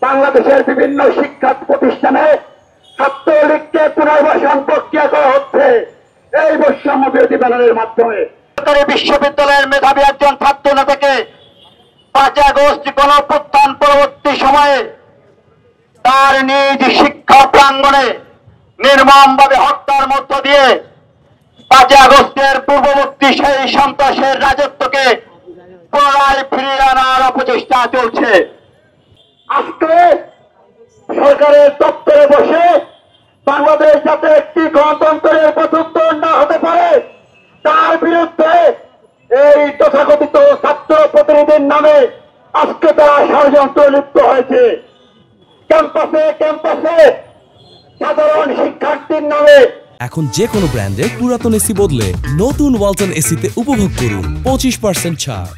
বাংলাদেশের বিভিন্ন শিক্ষা প্রতিষ্ঠানে ছাত্রলীগকে পুনর্বাসন প্রক্রিয়া করা হচ্ছে এই বৈষম্য বিরোধী ব্যানারের মাধ্যমে। সরকারি বিশ্ববিদ্যালয়ের মেধাবী একজন ছাত্র নেতাকে 5 আগস্ট গণঅভ্যুত্থান পরবর্তী সময়ে তার নিজ শিক্ষা প্রাঙ্গণে নির্মমভাবে হত্যার মধ্য দিয়ে 5 আগস্টের পূর্ববর্তী সেই সন্ত্রাসের রাজত্বকে পুনরায় ফিরিয়ে আনার অপচেষ্টা চলছে। আজকে সরকারের দপ্তরে বসে বাংলাদেশ যাতে একটি গণতন্ত্রের পথোত্তর না হতে পারে তার বিরুদ্ধে এই তথাকথিত ছাত্র প্রতিনিধির নামে আজকে তারা ষড়যন্ত্র লিপ্ত হয়েছে। ক্যাম্পাসে ক্যাম্পাসে সাধারণ শিক্ষার্থীর নামে এখন যে কোনো ব্র্যান্ডের পুরাতন এসি বদলে নতুন ওয়ালটন এসিতে উপভোগ করুন 25% ছাড়।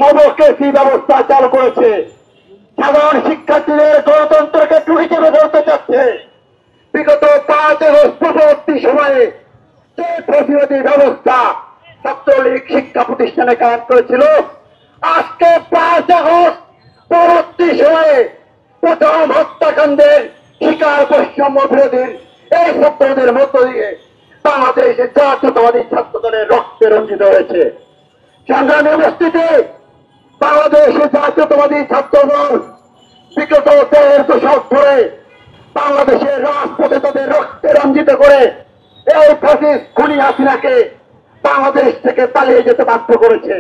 মোবাইল এসি ব্যবস্থা চালু করেছে, সাধারণ শিক্ষার্থীদের গণতন্ত্রকে টুটি চেপে ধরতে চাচ্ছে। বিগত 5 আগস্ট পরবর্তী সময়ে যে প্রতিরোধী ব্যবস্থা ছাত্রলীগ শিক্ষা প্রতিষ্ঠানে কায়েম করেছিল, আজকে 5 আগস্ট পরবর্তী সময়ে প্রথম হত্যাকাণ্ডের শিকার বৈষম্য বিরোধীর এই ছাত্রদের মধ্য দিয়ে বাংলাদেশের জাতীয়তাবাদী ছাত্র দলের রক্তে রঞ্জিত হয়েছে। সংগ্রামী উপস্থিতি, বাংলাদেশের জাতীয়তাবাদী ছাত্র দল বিগত 1.5 দশক ধরে বাংলাদেশের রাজপথে তাদের রক্তে রঞ্জিত করে এই ফ্যাসিস্ট খুনি হাসিনাকে বাংলাদেশ থেকে পালিয়ে যেতে বাধ্য করেছে।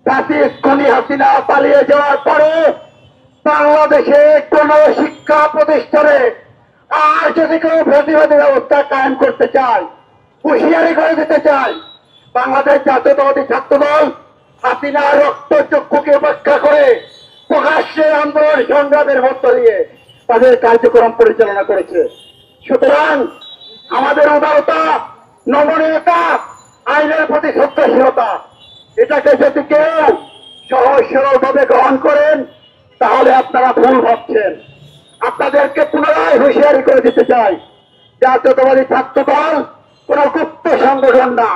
ফ্যাসিস্ট খুনি হাসিনা পালিয়ে যাওয়ার পরে বাংলাদেশে কোন শিক্ষা প্রতিষ্ঠানে আর যদি কোন প্রতিবাদী ব্যবস্থা কায়েম করতে চায়, হুঁশিয়ারি করে দিতে চায়, বাংলাদেশ জাতীয়তাবাদী ছাত্র দল হাসিনার রক্তচক্ষুকে উপেক্ষা করে প্রকাশ্যে আন্দোলন সংগ্রামের মধ্য দিয়ে তাদের কার্যক্রম পরিচালনা করেছে। সুতরাং আমাদের উদারতা, নমনীয়তা, আইনের প্রতি শ্রদ্ধাশীলতা, এটাকে যদি কেউ সহজ সরল ভাবে গ্রহণ করেন তাহলে আপনারা ভুল ভাবছেন। আপনাদেরকে পুনরায় হুঁশিয়ারি করে দিতে চাই, জাতীয়তাবাদী ছাত্র দল কোন গুপ্ত সংগঠন না,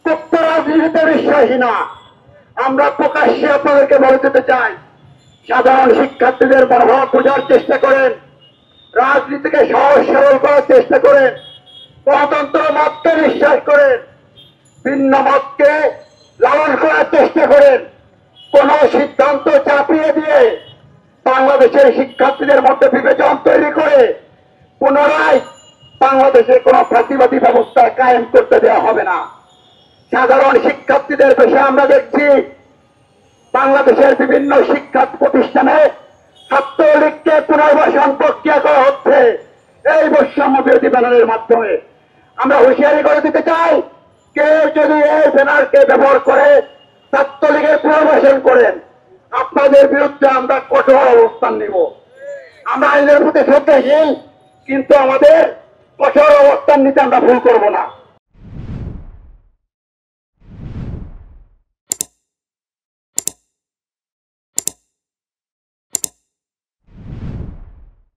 গুপ্ত রাজনীতিতে বিশ্বাসী না। আমরা প্রকাশ্যে আপনাদেরকে বলে দিতে চাই, সাধারণ শিক্ষার্থীদের মনোভাব বোঝার চেষ্টা করেন, রাজনীতিকে সহজ সরল করার চেষ্টা করেন, গণতন্ত্র মতকে বিশ্বাস করেন, ভিন্ন মতকে লালন করার চেষ্টা করেন। কোন সিদ্ধান্ত চাপিয়ে দিয়ে বাংলাদেশের শিক্ষার্থীদের মধ্যে বিভাজন তৈরি করে পুনরায় বাংলাদেশে কোন ফ্যাসিবাদী ব্যবস্থা কায়েম করতে দেওয়া হবে না। সাধারণ শিক্ষার্থীদের পেশে আমরা দেখছি বাংলাদেশের বিভিন্ন শিক্ষা প্রতিষ্ঠানে ছাত্রলীগকে পুনর্বাসন প্রক্রিয়া করা হচ্ছে এই বৈষম্য বিরোধী ব্যানারের মাধ্যমে। আমরা হুঁশিয়ারি করে দিতে চাই, কেউ যদি এই ব্যানারকে ব্যবহার করে ছাত্রলীগের পুনর্বাসন করেন, আপনাদের বিরুদ্ধে আমরা কঠোর অবস্থান নিব। আমরা আইনের প্রতি শ্রদ্ধাশীল, কিন্তু আমাদের কঠোর অবস্থান নিতে আমরা ভুল করব না।